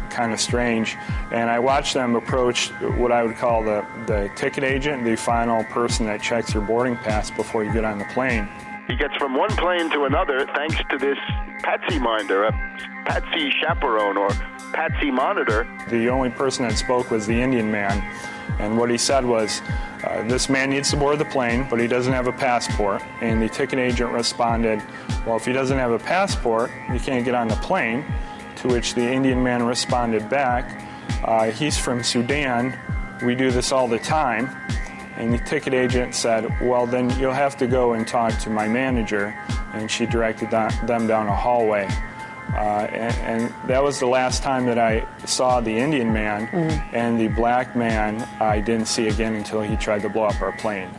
Kind of strange. And I watched them approach what I would call the ticket agent, the final person that checks your boarding pass before you get on the plane. He gets from one plane to another thanks to this patsy minder, a patsy chaperone or patsy monitor. The only person that spoke was the Indian man, and what he said was, this man needs to board the plane, but he doesn't have a passport. And the ticket agent responded, well, if he doesn't have a passport, he can't get on the plane. To which the Indian man responded back, he's from Sudan, we do this all the time. And the ticket agent said, well, then you'll have to go and talk to my manager. And she directed them down a hallway. And that was the last time that I saw the Indian man, and the black man I didn't see again until he tried to blow up our plane.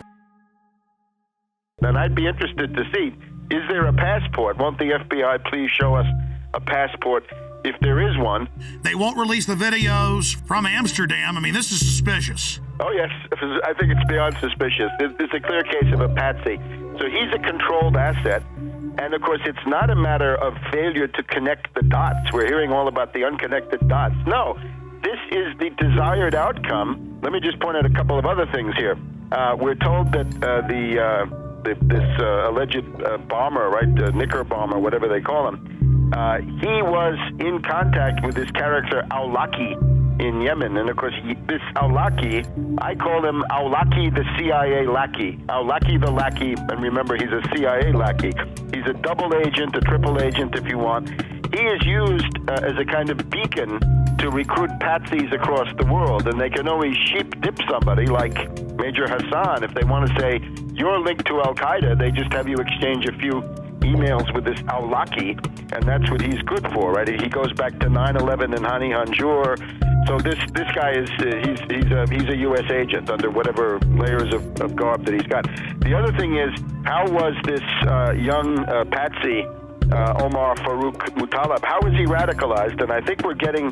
And I'd be interested to see, is there a passport? Won't the FBI please show us a passport if there is one? They won't release the videos from Amsterdam. I mean, this is suspicious. Oh, yes. I think it's beyond suspicious. It's a clear case of a patsy. So he's a controlled asset. And, of course, it's not a matter of failure to connect the dots. We're hearing all about the unconnected dots. No, this is the desired outcome. Let me just point out a couple of other things here. We're told that this alleged bomber, right, Knicker bomber, whatever they call him, he was in contact with this character Awlaki in Yemen. And, of course, this Awlaki, I call him Awlaki the CIA lackey. Awlaki the lackey, and remember, he's a CIA lackey. He's a double agent, a triple agent, if you want. He is used as a kind of beacon to recruit patsies across the world, and they can always sheep dip somebody like Major Hassan. If they want to say, you're linked to Al-Qaeda, they just have you exchange a few emails with this Awlaki, and that's what he's good for, right? He goes back to 9/11 and Hani Hanjour. So this guy is he's a U.S. agent under whatever layers of garb that he's got. The other thing is, how was this young patsy Omar Farouk Muttalib, how is he radicalized? And I think we're getting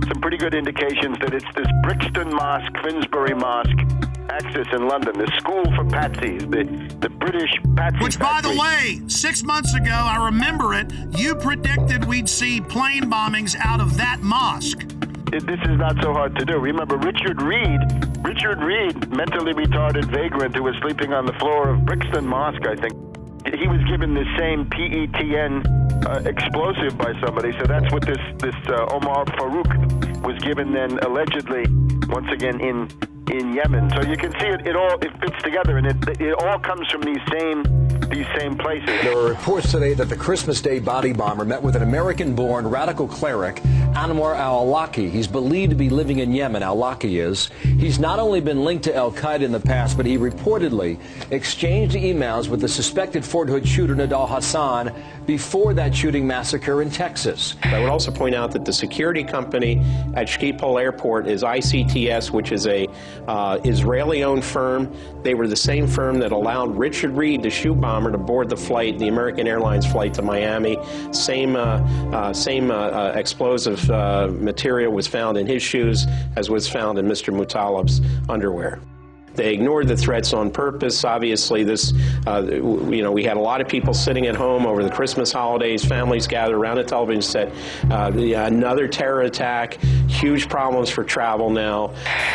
some pretty good indications that it's this Brixton Mosque, Finsbury Mosque axis in London, the school for patsies, the British patsy Which, by the way, 6 months ago, I remember it, you predicted we'd see plane bombings out of that mosque. This is not so hard to do. Remember Richard Reed, mentally retarded vagrant who was sleeping on the floor of Brixton Mosque, I think. He was given the same PETN explosive by somebody, so that's what this Omar Farouk was given then, allegedly, once again in in Yemen. So you can see it fits together, and it all comes from these same places. There are reports today that the Christmas Day body bomber met with an American-born radical cleric, Anwar al-Awlaki. He's believed to be living in Yemen, al-Awlaki is. He's not only been linked to al-Qaeda in the past, but he reportedly exchanged emails with the suspected Fort Hood shooter Nidal Hassan before that shooting massacre in Texas. I would also point out that the security company at Schiphol Airport is ICTS, which is a Israeli-owned firm. They were the same firm that allowed Richard Reed, the shoe bomber, to board the flight, the American Airlines flight to Miami. Same explosive material was found in his shoes as was found in Mr. Mutalib's underwear. They ignored the threats on purpose. Obviously, this, we had a lot of people sitting at home over the Christmas holidays, families gathered around a television set. Another terror attack, huge problems for travel now.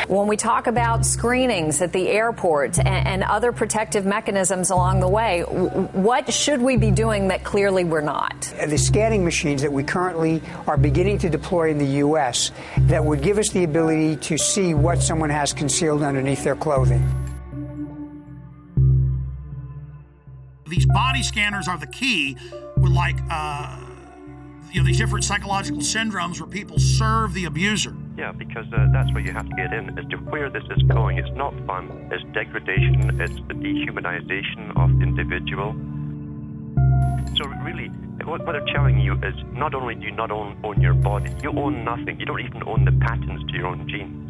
When we talk about screenings at the airport and other protective mechanisms along the way, what should we be doing that clearly we're not? The scanning machines that we currently are beginning to deploy in the U.S. that would give us the ability to see what someone has concealed underneath their clothing. These body scanners are the key with these different psychological syndromes where people serve the abuser. Yeah, because that's what you have to get in, as to where this is going. It's not fun. It's degradation. It's the dehumanization of the individual. So really, what they're telling you is not only do you not own your body, you own nothing. You don't even own the patents to your own genes.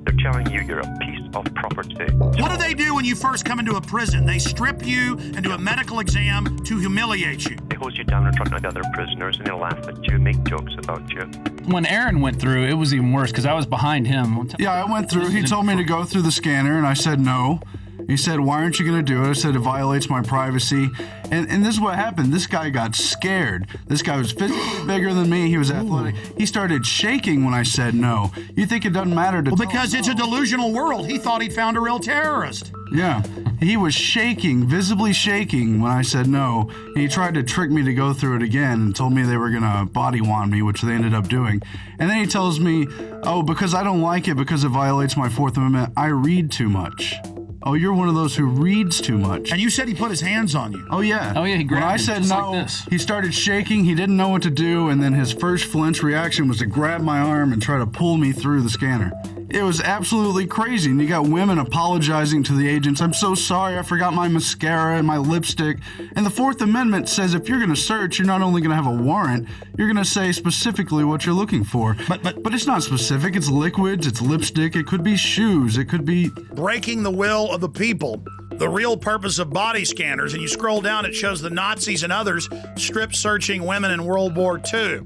They're telling you you're a piece of property. What do they do when you first come into a prison? They strip you and do a medical exam to humiliate you. They hose you down in front of other prisoners and they laugh at you, make jokes about you. When Aaron went through, it was even worse because I was behind him. Yeah, I went through. He told me to go through the scanner, and I said no. He said, "Why aren't you going to do it?" I said, "It violates my privacy." And this is what happened. This guy got scared. This guy was physically bigger than me. He was athletic. He started shaking when I said no. You think it doesn't matter to because it's a delusional world. He thought he'd found a real terrorist. Yeah. He was shaking, visibly shaking when I said no. And he tried to trick me to go through it again and told me they were going to body wand me, which they ended up doing. And then he tells me, "Oh, because I don't like it because it violates my Fourth Amendment, I read too much." Oh, you're one of those who reads too much. And you said he put his hands on you. Oh, yeah. Oh, yeah, he grabbed When I him said just no, like this. He started shaking. He didn't know what to do. And then his first flinch reaction was to grab my arm and try to pull me through the scanner. It was absolutely crazy. And you got women apologizing to the agents. "I'm so sorry. I forgot my mascara and my lipstick." And the Fourth Amendment says if you're going to search, you're not only going to have a warrant, you're going to say specifically what you're looking for. But it's not specific. It's liquids. It's lipstick. It could be shoes. It could be... breaking the will of the people. The real purpose of body scanners, and you scroll down, it shows the Nazis and others strip searching women in World War II.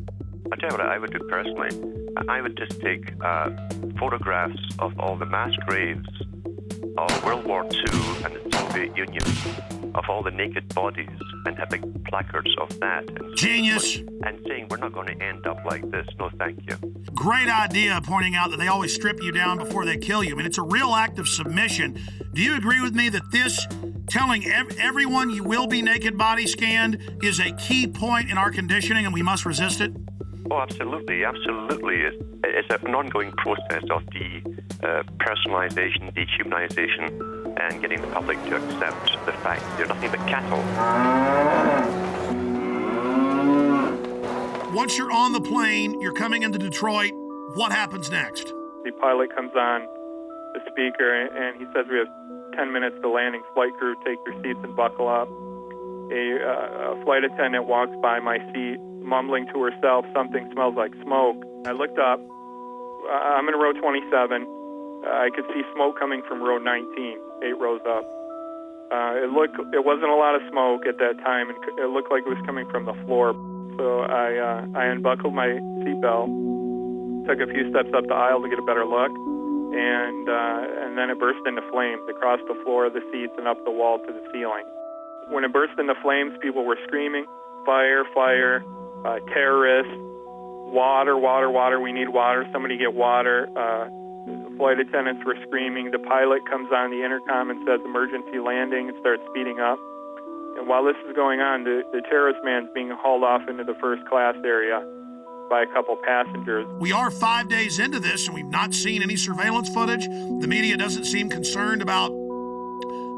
I'll tell you what I would do personally. I would just take photographs of all the mass graves of World War II and the Soviet Union, of all the naked bodies, and have big placards of that. And Genius. And saying, we're not going to end up like this. No, thank you. Great idea, pointing out that they always strip you down before they kill you. I mean, it's a real act of submission. Do you agree with me that this, telling everyone you will be naked body scanned, is a key point in our conditioning and we must resist it? Oh, absolutely, absolutely. It's an ongoing process of personalization, dehumanization, and getting the public to accept the fact they're nothing but cattle. Once you're on the plane, you're coming into Detroit, what happens next? The pilot comes on the speaker and he says we have 10 minutes to landing. Flight crew, take your seats and buckle up. A flight attendant walks by my seat, mumbling to herself, "Something smells like smoke." I looked up. I'm in row 27. I could see smoke coming from row 19, 8 rows up. It wasn't a lot of smoke at that time, and it looked like it was coming from the floor. So I unbuckled my seatbelt, took a few steps up the aisle to get a better look, and then it burst into flames across the floor of the seats and up the wall to the ceiling. When it burst into flames, people were screaming, "Fire, fire, terrorists, water, water, water, we need water, somebody get water." Flight attendants were screaming. The pilot comes on the intercom and says emergency landing and starts speeding up. And while this is going on, the terrorist man's being hauled off into the first class area. by a couple passengers. We are 5 days into this, and we've not seen any surveillance footage. The media doesn't seem concerned about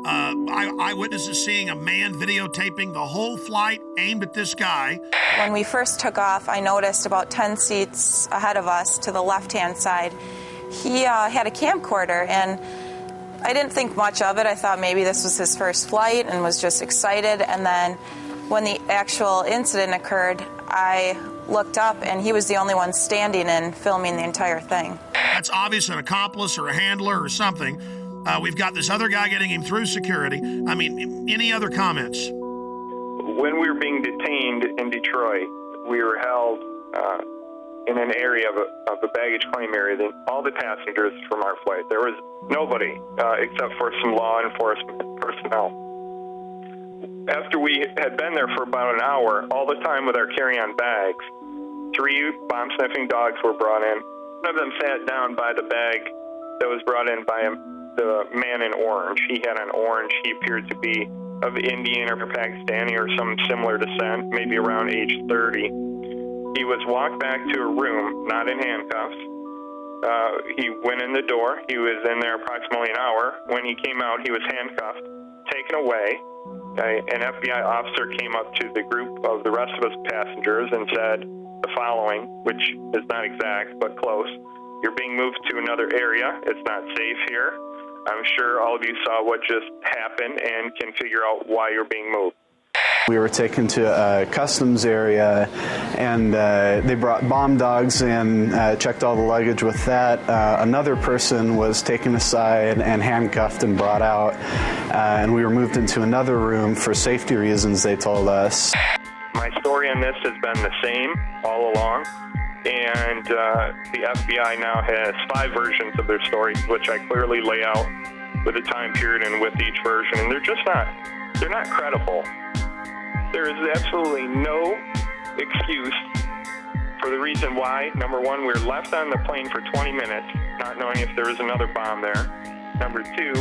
eyewitnesses seeing a man videotaping the whole flight aimed at this guy. When we first took off, I noticed about 10 seats ahead of us to the left-hand side, he had a camcorder, and I didn't think much of it. I thought maybe this was his first flight and was just excited. And then when the actual incident occurred, I looked up, and he was the only one standing and filming the entire thing. That's obvious, an accomplice or a handler or something. We've got this other guy getting him through security. I mean, any other comments? When we were being detained in Detroit, we were held in an area of a baggage claim area. Then all the passengers from our flight, there was nobody except for some law enforcement personnel. After we had been there for about an hour, all the time with our carry-on bags, 3 bomb-sniffing dogs were brought in. One of them sat down by the bag that was brought in by the man in orange. He had on orange. He appeared to be of Indian or Pakistani or some similar descent, maybe around age 30. He was walked back to a room, not in handcuffs. He went in the door. He was in there approximately an hour. When he came out, he was handcuffed, taken away. An FBI officer came up to the group of the rest of us passengers and said the following, which is not exact, but close. You're being moved to another area. It's not safe here. I'm sure all of you saw what just happened and can figure out why you're being moved. We were taken to a customs area, and they brought bomb dogs in, checked all the luggage with that. Another person was taken aside and handcuffed and brought out, and we were moved into another room for safety reasons, they told us. My story on this has been the same all along, and the FBI now has 5 versions of their story, which I clearly lay out with a time period and with each version, and they're not credible. There is absolutely no excuse for the reason why. Number one, we were left on the plane for 20 minutes, not knowing if there was another bomb there. Number 2,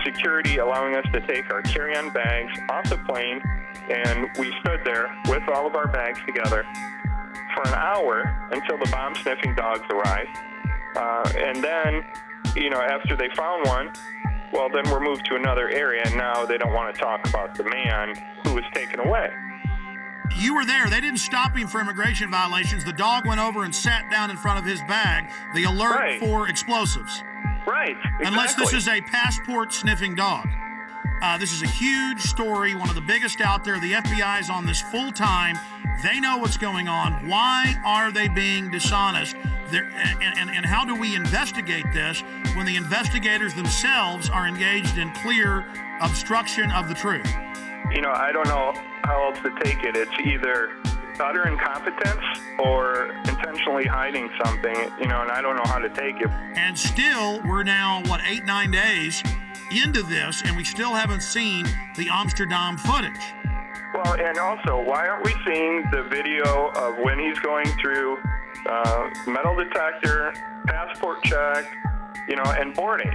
security allowing us to take our carry-on bags off the plane, and we stood there with all of our bags together for an hour until the bomb-sniffing dogs arrived. And then, after they found one, well, then we're moved to another area, and now they don't want to talk about the man who was taken away. You were there. They didn't stop him for immigration violations. The dog went over and sat down in front of his bag. The alert for explosives. Right. Exactly. Unless this is a passport-sniffing dog. This is a huge story, one of the biggest out there. The FBI is on this full time. They know what's going on. Why are they being dishonest? And how do we investigate this when the investigators themselves are engaged in clear obstruction of the truth? I don't know how else to take it. It's either utter incompetence or intentionally hiding something, and I don't know how to take it. And still, we're now, 8-9 days into this, and we still haven't seen the Amsterdam footage. Well, and also, why aren't we seeing the video of when he's going through metal detector, passport check, and boarding?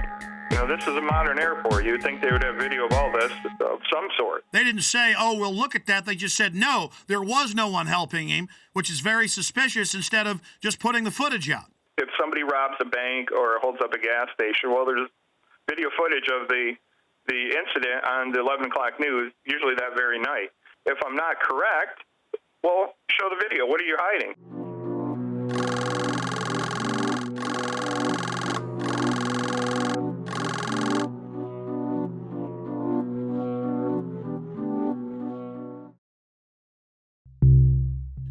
This is a modern airport. You'd think they would have video of all this of some sort. They didn't say, we'll look at that. They just said, no, there was no one helping him, which is very suspicious, instead of just putting the footage out. If somebody robs a bank or holds up a gas station, well, there's video footage of the incident on the 11 o'clock news, usually that very night. If I'm not correct, well, show the video. What are you hiding?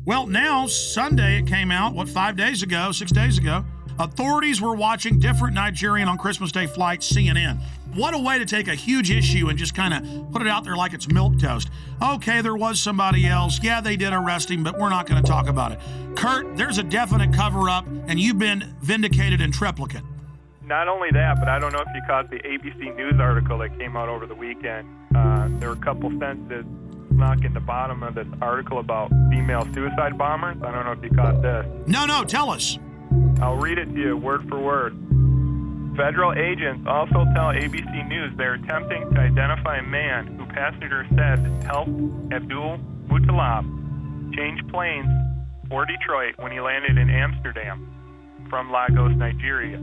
Well, now, Sunday, it came out, 6 days ago, authorities were watching different Nigerian on Christmas Day flights, CNN. What a way to take a huge issue and just kind of put it out there like it's milquetoast. Okay, there was somebody else. Yeah, they did arrest him, but we're not going to talk about it. Kurt, there's a definite cover-up, and you've been vindicated in triplicate. Not only that, but I don't know if you caught the ABC News article that came out over the weekend. There were a couple sentences snuck in the bottom of this article about female suicide bombers. I don't know if you caught this. No, tell us. I'll read it to you word for word. Federal agents also tell ABC News they're attempting to identify a man who passengers said helped Abdul Muttalab change planes for Detroit when he landed in Amsterdam from Lagos, Nigeria.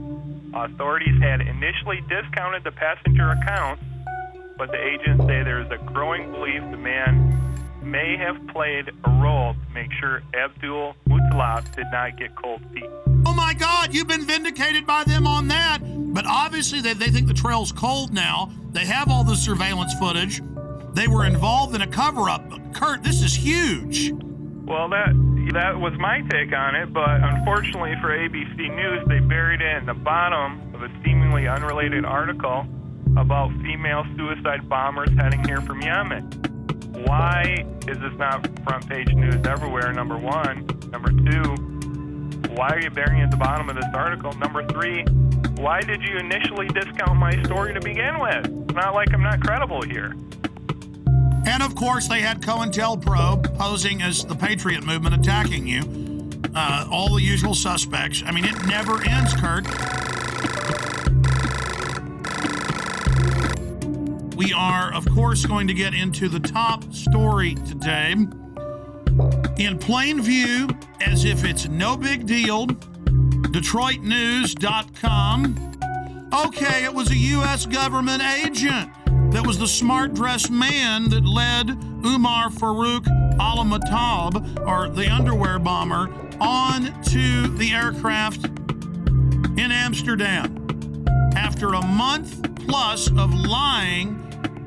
Authorities had initially discounted the passenger accounts, but the agents say there is a growing belief the man may have played a role to make sure Abdul Muttalib did not get cold feet. Oh my God, you've been vindicated by them on that. But obviously they think the trail's cold now. They have all the surveillance footage. They were involved in a cover-up. Kurt, this is huge. Well, that was my take on it, but unfortunately for ABC News, they buried it in the bottom of a seemingly unrelated article about female suicide bombers heading here from Yemen. Why is this not front page news everywhere, number one? Number two, why are you burying it at the bottom of this article? Number three, why did you initially discount my story to begin with? It's not like I'm not credible here. And of course, they had COINTELPRO posing as the Patriot movement attacking you. All the usual suspects. I mean, it never ends, Kurt. We are, of course, going to get into the top story today. In plain view, as if it's no big deal, DetroitNews.com. Okay, it was a U.S. government agent that was the smart-dressed man that led Umar Farouk al-Matab, or the underwear bomber, on to the aircraft in Amsterdam. After a month plus of lying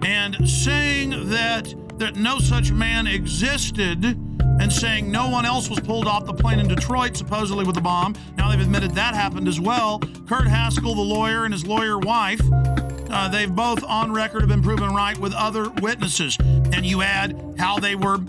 and saying that no such man existed, and saying no one else was pulled off the plane in Detroit, supposedly with a bomb. Now they've admitted that happened as well. Kurt Haskell, the lawyer, and his lawyer wife, they've both on record have been proven right with other witnesses. And you add how they were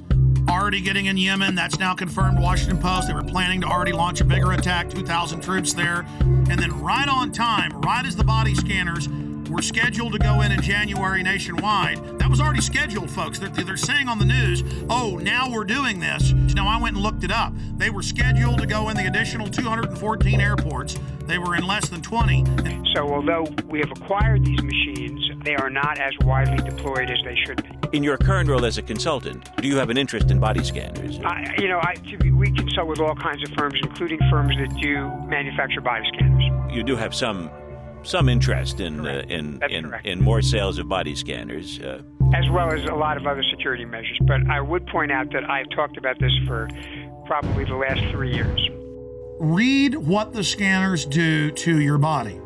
already getting in Yemen. That's now confirmed. Washington Post. They were planning to already launch a bigger attack, 2,000 troops there. And then right on time, right as the body scanners were scheduled to go in January nationwide. That was already scheduled, folks. They're saying on the news, oh, now we're doing this. Now, I went and looked it up. They were scheduled to go in the additional 214 airports. They were in less than 20. So although we have acquired these machines, they are not as widely deployed as they should be. In your current role as a consultant, do you have an interest in body scanners? We consult with all kinds of firms, including firms that do manufacture body scanners. You do have some interest in more sales of body scanners. As well as a lot of other security measures. But I would point out that I've talked about this for probably the last 3 years. Read what the scanners do to your body.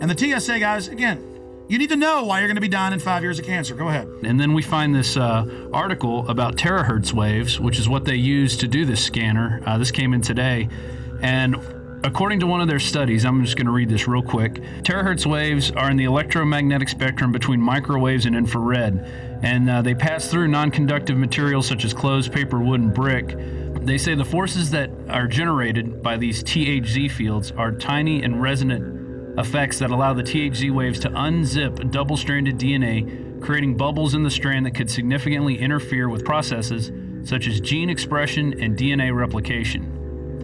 And the TSA guys, again, you need to know why you're going to be dying in 5 years of cancer. Go ahead. And then we find this article about terahertz waves, which is what they use to do this scanner. This came in today. And according to one of their studies, I'm just going to read this real quick. Terahertz waves are in the electromagnetic spectrum between microwaves and infrared, and they pass through non-conductive materials such as clothes, paper, wood, and brick. They say the forces that are generated by these THZ fields are tiny and resonant effects that allow the THZ waves to unzip double-stranded DNA, creating bubbles in the strand that could significantly interfere with processes such as gene expression and DNA replication.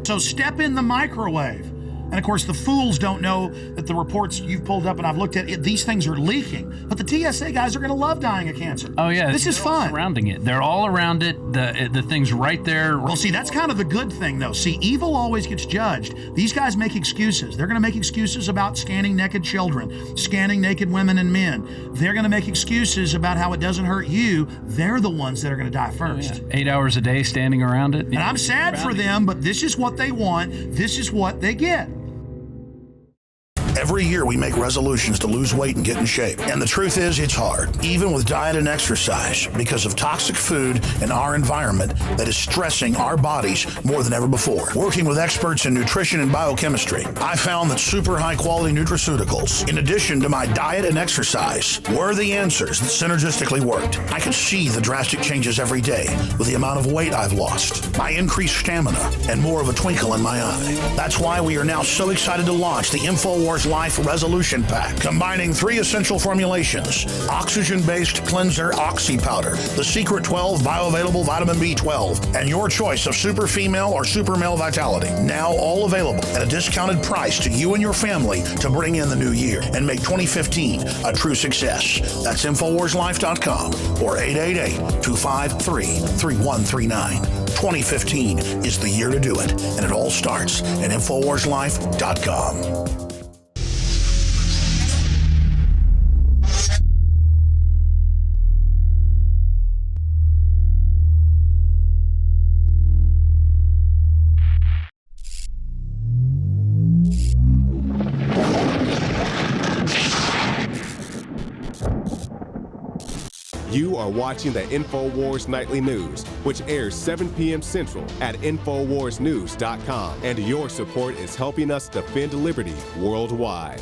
So step in the microwave. And of course, the fools don't know that the reports you've pulled up and I've looked at, these things are leaking. But the TSA guys are going to love dying of cancer. Oh, yeah. This is fun. Surrounding it. They're all around it. The thing's right there. Well, see, that's kind of the good thing, though. See, evil always gets judged. These guys make excuses. They're going to make excuses about scanning naked children, scanning naked women and men. They're going to make excuses about how it doesn't hurt you. They're the ones that are going to die first. Oh, yeah. 8 hours a day standing around it. And I'm sad for them, but this is what they want. This is what they get. Every year we make resolutions to lose weight and get in shape. And the truth is, it's hard, even with diet and exercise, because of toxic food and our environment that is stressing our bodies more than ever before. Working with experts in nutrition and biochemistry, I found that super high-quality nutraceuticals, in addition to my diet and exercise, were the answers that synergistically worked. I could see the drastic changes every day with the amount of weight I've lost, my increased stamina, and more of a twinkle in my eye. That's why we are now so excited to launch the InfoWars Life Resolution Pack, combining 3 essential formulations: oxygen-based cleanser Oxy Powder, the Secret 12 bioavailable vitamin B12, and your choice of super female or super male vitality. Now all available at a discounted price to you and your family to bring in the new year and make 2015 a true success. That's InfoWarsLife.com or 888-253-3139. 2015 is the year to do it, and it all starts at InfoWarsLife.com. You are watching the InfoWars Nightly News, which airs 7 p.m. Central at InfoWarsNews.com. And your support is helping us defend liberty worldwide.